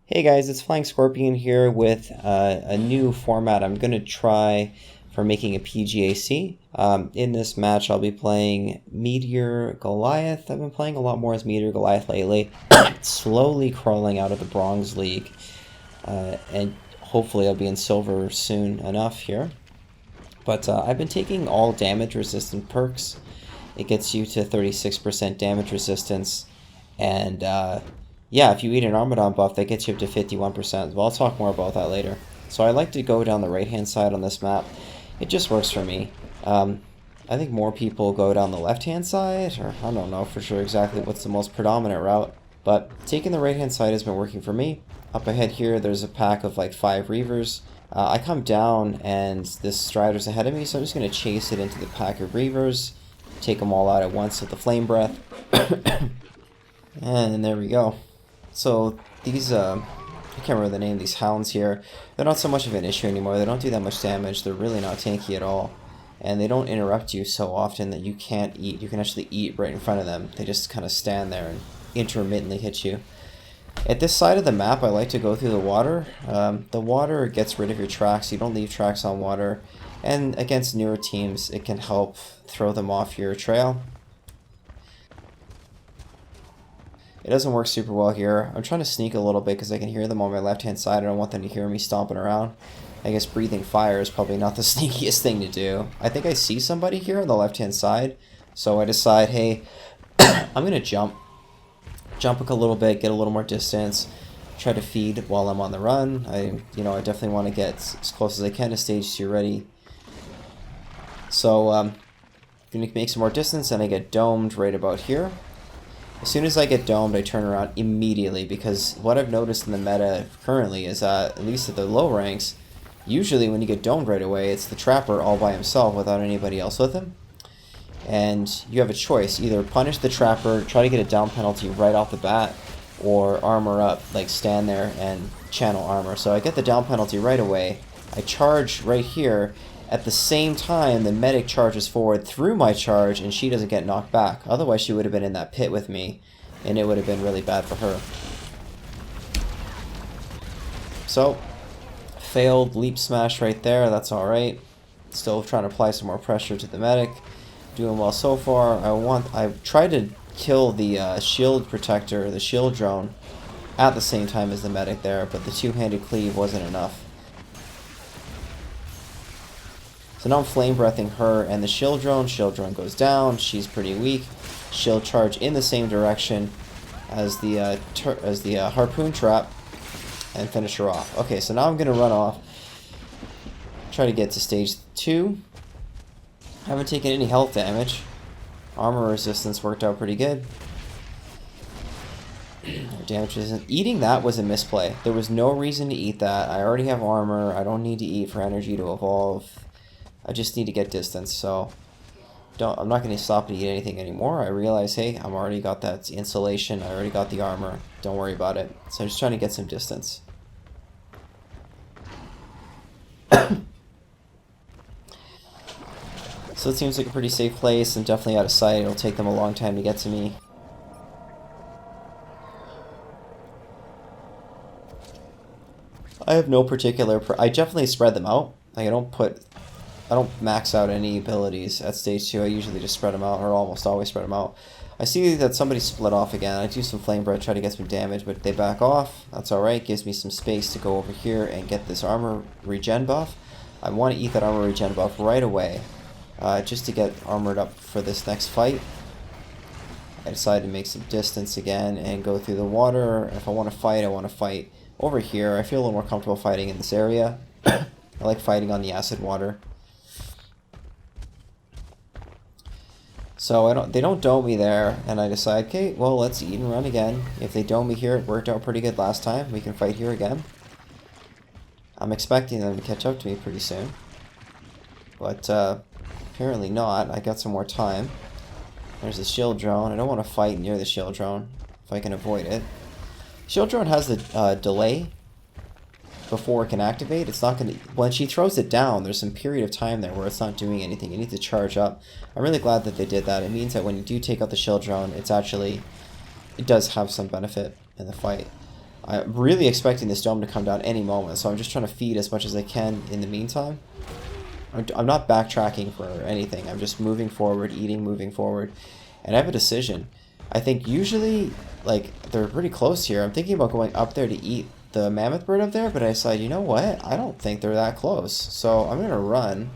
Hey guys, it's Flying Scorpion here with a new format I'm going to try for making a PGAC. In this match, I'll be playing Meteor Goliath. I've been playing a lot more as Meteor Goliath lately. Slowly crawling out of the Bronze League, and hopefully I'll be in Silver soon enough here. But I've been taking all damage resistant perks. It gets you to 36% damage resistance, and yeah, if you eat an Armadon buff, that gets you up to 51%. Well, I'll talk more about that later. So I like to go down the right-hand side on this map. It just works for me. I think more people go down the left-hand side, or I don't know for sure exactly what's the most predominant route. But taking the right-hand side has been working for me. Up ahead here, there's a pack of like 5 Reavers. I come down, and this Strider's ahead of me, so I'm just going to chase it into the pack of Reavers. Take them all out at once with the Flame Breath. And there we go. So these, I can't remember the name of these hounds here. They're not so much of an issue anymore. They don't do that much damage. They're really not tanky at all. And they don't interrupt you so often that you can't eat. You can actually eat right in front of them. They just kind of stand there and intermittently hit you. At this side of the map, I like to go through the water. The water gets rid of your tracks. You don't leave tracks on water. And against newer teams, it can help throw them off your trail. It doesn't work super well here. I'm trying to sneak a little bit because I can hear them on my left-hand side. I don't want them to hear me stomping around. I guess breathing fire is probably not the sneakiest thing to do. I think I see somebody here on the left-hand side. So I decide, hey, I'm going to jump. Jump a little bit, get a little more distance. Try to feed while I'm on the run. I definitely want to get as close as I can to stage 2 ready. So I'm going to make some more distance and I get domed right about here. As soon as I get domed, I turn around immediately because what I've noticed in the meta currently is that, at least at the low ranks, usually when you get domed right away, it's the Trapper all by himself without anybody else with him. And you have a choice. Either punish the Trapper, try to get a down penalty right off the bat, or armor up, like stand there and channel armor. So I get the down penalty right away. I charge right here. At the same time, the medic charges forward through my charge, and she doesn't get knocked back. Otherwise, she would have been in that pit with me, and it would have been really bad for her. So, failed leap smash right there. That's alright. Still trying to apply some more pressure to the medic. Doing well so far. I tried to kill the shield protector, the shield drone, at the same time as the medic there, but the two-handed cleave wasn't enough. So now I'm flame breathing her and the shield drone. Shield drone goes down. She's pretty weak. Shield charge in the same direction as the harpoon trap and finish her off. Okay, so now I'm gonna run off. Try to get to stage 2. Haven't taken any health damage. Armor resistance worked out pretty good. Damage resistance. Eating that was a misplay. There was no reason to eat that. I already have armor. I don't need to eat for energy to evolve. I just need to get distance, so I'm not going to stop to eat anything anymore. I realize, hey, I've already got that insulation. I already got the armor. Don't worry about it. So I'm just trying to get some distance. So it seems like a pretty safe place. I'm definitely out of sight. It'll take them a long time to get to me. I have no particular... I definitely spread them out. Like, I don't max out any abilities at stage 2. I usually just spread them out, or almost always spread them out. I see that somebody split off again. I do some flame breath, try to get some damage, but they back off. That's alright. Gives me some space to go over here and get this armor regen buff. I want to eat that armor regen buff right away, just to get armored up for this next fight. I decided to make some distance again and go through the water. If I want to fight, I want to fight over here. I feel a little more comfortable fighting in this area. I like fighting on the acid water. So they don't dome me there, and I decide, okay, well, let's eat and run again. If they dome me here, it worked out pretty good last time. We can fight here again. I'm expecting them to catch up to me pretty soon. But apparently not. I got some more time. There's the shield drone. I don't want to fight near the shield drone if I can avoid it. Shield drone has the delay before it can activate. It's not going to... When she throws it down, there's some period of time there where it's not doing anything. You need to charge up. I'm really glad that they did that. It means that when you do take out the shield drone, it's actually... It does have some benefit in the fight. I'm really expecting this dome to come down any moment, so I'm just trying to feed as much as I can in the meantime. I'm not backtracking for anything. I'm just moving forward, eating, moving forward. And I have a decision. I think usually, like, they're pretty close here. I'm thinking about going up there to eat the mammoth bird up there, but I decided, you know what? I don't think they're that close. So I'm going to run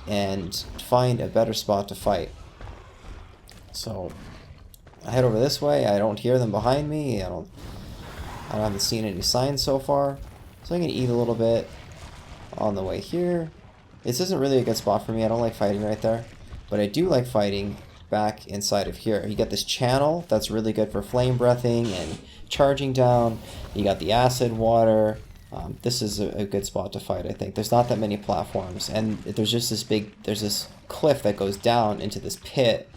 and find a better spot to fight. So I head over this way. I don't hear them behind me. I haven't seen any signs so far. So I'm going to eat a little bit on the way here. This isn't really a good spot for me. I don't like fighting right there. But I do like fighting back inside of here. You get this channel that's really good for flame breathing and charging down. You got the acid water. This is a good spot to fight, I think. There's not that many platforms. And there's just there's this cliff that goes down into this pit.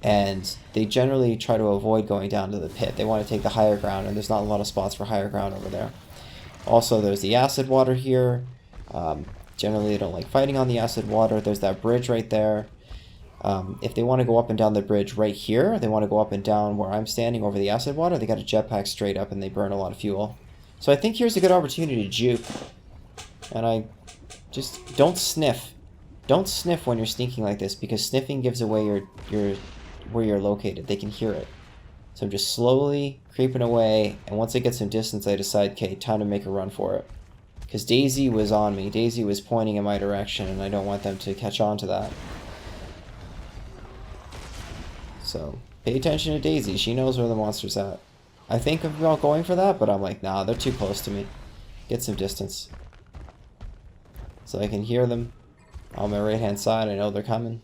And they generally try to avoid going down to the pit. They want to take the higher ground, and there's not a lot of spots for higher ground over there. Also, there's the acid water here. Generally, they don't like fighting on the acid water. There's that bridge right there. If they want to go up and down the bridge right here, they want to go up and down where I'm standing over the acid water, they got a jetpack straight up and they burn a lot of fuel. So I think here's a good opportunity to juke. And I just don't sniff. Don't sniff when you're sneaking like this, because sniffing gives away where you're located. They can hear it. So I'm just slowly creeping away, and once I get some distance, I decide, okay, time to make a run for it. Because Daisy was on me. Daisy was pointing in my direction, and I don't want them to catch on to that. So, pay attention to Daisy. She knows where the monster's at. I think about going for that, but I'm like, nah, they're too close to me. Get some distance. So I can hear them on my right-hand side. I know they're coming.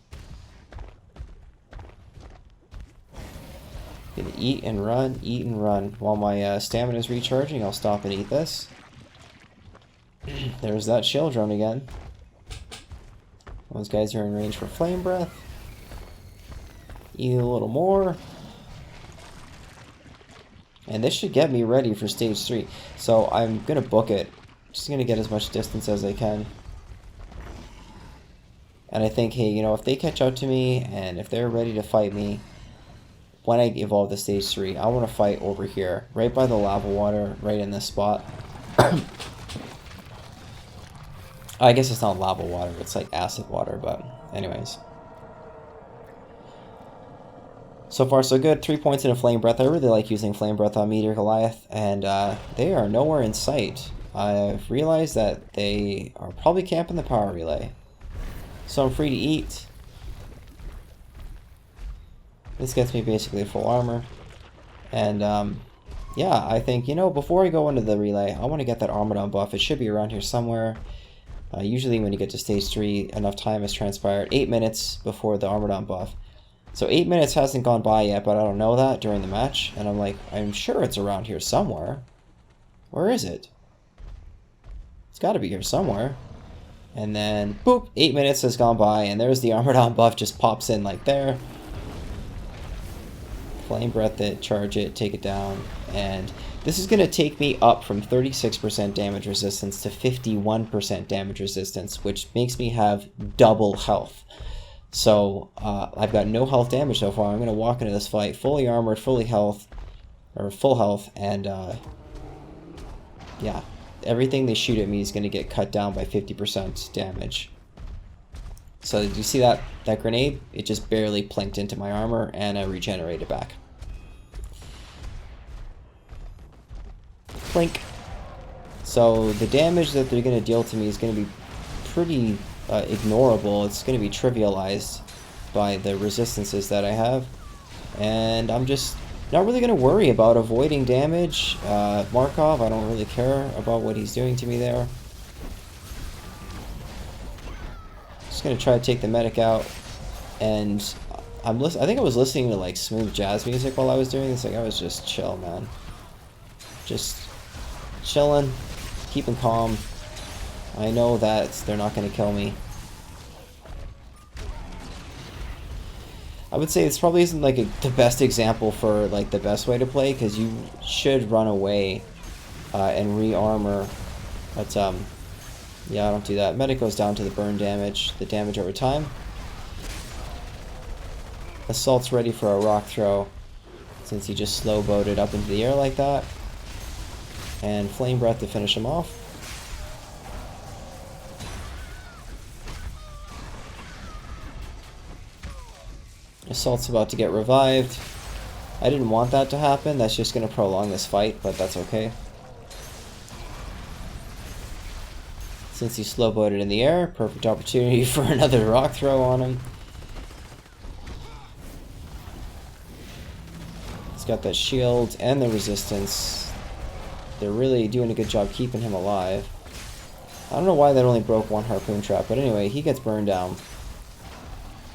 Gonna eat and run. While my stamina is recharging, I'll stop and eat this. There's that shield drone again. Those guys are in range for flame breath. Eat a little more. And this should get me ready for stage 3. So I'm gonna book it. Just gonna get as much distance as I can. And I think, hey, you know, if they catch up to me and if they're ready to fight me, when I evolve to stage 3, I want to fight over here, right by the lava water, right in this spot. I guess it's not lava water, it's like acid water, but anyways. So far so good, 3 points in a flame breath. I really like using flame breath on Meteor Goliath, and they are nowhere in sight. I've realized that they are probably camping the power relay. So I'm free to eat. This gets me basically full armor. And yeah, I think, you know, before I go into the relay, I want to get that Armadon buff. It should be around here somewhere. Usually when you get to stage 3, enough time has transpired. 8 minutes before the Armadon buff. So 8 minutes hasn't gone by yet, but I don't know that during the match. And I'm like, I'm sure it's around here somewhere. Where is it? It's got to be here somewhere. And then, boop, 8 minutes has gone by, and there's the Armadon buff just pops in like there. Flame breath it, charge it, take it down, and this is going to take me up from 36% damage resistance to 51% damage resistance, which makes me have double health. So I've got no health damage so far. I'm going to walk into this fight fully armored, full health, and yeah, everything they shoot at me is going to get cut down by 50% damage. So did you see that grenade? It just barely plinked into my armor, and I regenerated back. Plink. So the damage that they're going to deal to me is going to be pretty ignorable. It's going to be trivialized by the resistances that I have. And I'm just not really going to worry about avoiding damage. Markov, I don't really care about what he's doing to me there. Just gonna try to take the medic out, and I think I was listening to like smooth jazz music while I was doing this. Like, I was just chill, man. Just chilling, keeping calm. I know that they're not gonna kill me. I would say this probably isn't like the best example for like the best way to play, because you should run away and re-armor, but yeah, I don't do that. Medic goes down to the burn damage, the damage over time. Assault's ready for a rock throw, since he just slow-boated up into the air like that. And Flame Breath to finish him off. Assault's about to get revived. I didn't want that to happen. That's just going to prolong this fight, but that's okay. Since he slow-boated in the air, perfect opportunity for another rock throw on him. He's got that shield and the resistance. They're really doing a good job keeping him alive. I don't know why that only broke one harpoon trap, but anyway, he gets burned down.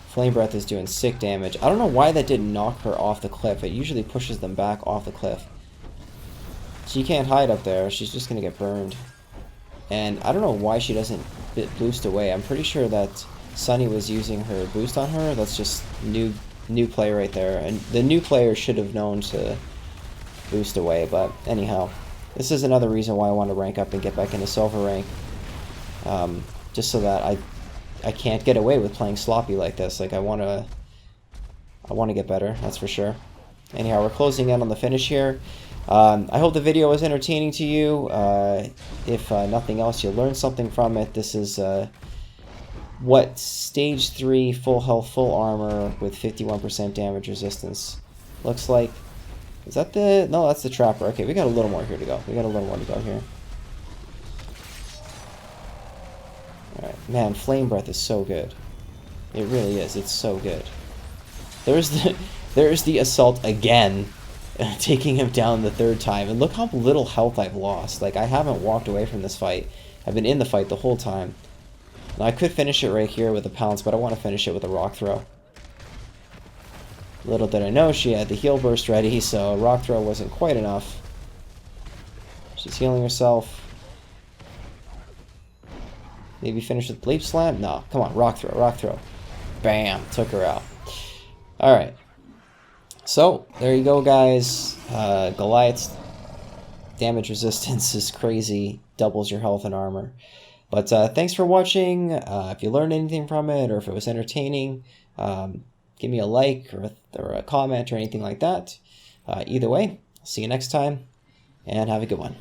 Flame Breath is doing sick damage. I don't know why that didn't knock her off the cliff. It usually pushes them back off the cliff. She can't hide up there. She's just going to get burned. And I don't know why she doesn't boost away. I'm pretty sure that Sunny was using her boost on her. That's just new play right there. And the new player should have known to boost away. But anyhow, this is another reason why I want to rank up and get back into silver rank. Just so that I can't get away with playing sloppy like this. Like I want to get better, that's for sure. Anyhow, we're closing in on the finish here. I hope the video was entertaining to you. If nothing else, you learned something from it. This is what stage 3 full health, full armor with 51% damage resistance looks like. Is that the... No, that's the trapper. Okay, we got a little more here to go. We got a little more to go here. Alright, man, Flame Breath is so good. It really is. It's so good. There's the assault again, taking him down the 3rd time. And look how little health I've lost. Like, I haven't walked away from this fight. I've been in the fight the whole time. Now, I could finish it right here with a pounce, but I want to finish it with a rock throw. Little did I know she had the heal burst ready, so a rock throw wasn't quite enough. She's healing herself. Maybe finish with Bleep Slam? No, come on, rock throw, rock throw. Bam, took her out. Alright. So, there you go, guys. Goliath's damage resistance is crazy. Doubles your health and armor. But thanks for watching. If you learned anything from it, or if it was entertaining, give me a like or a comment or anything like that. Either way, see you next time, and have a good one.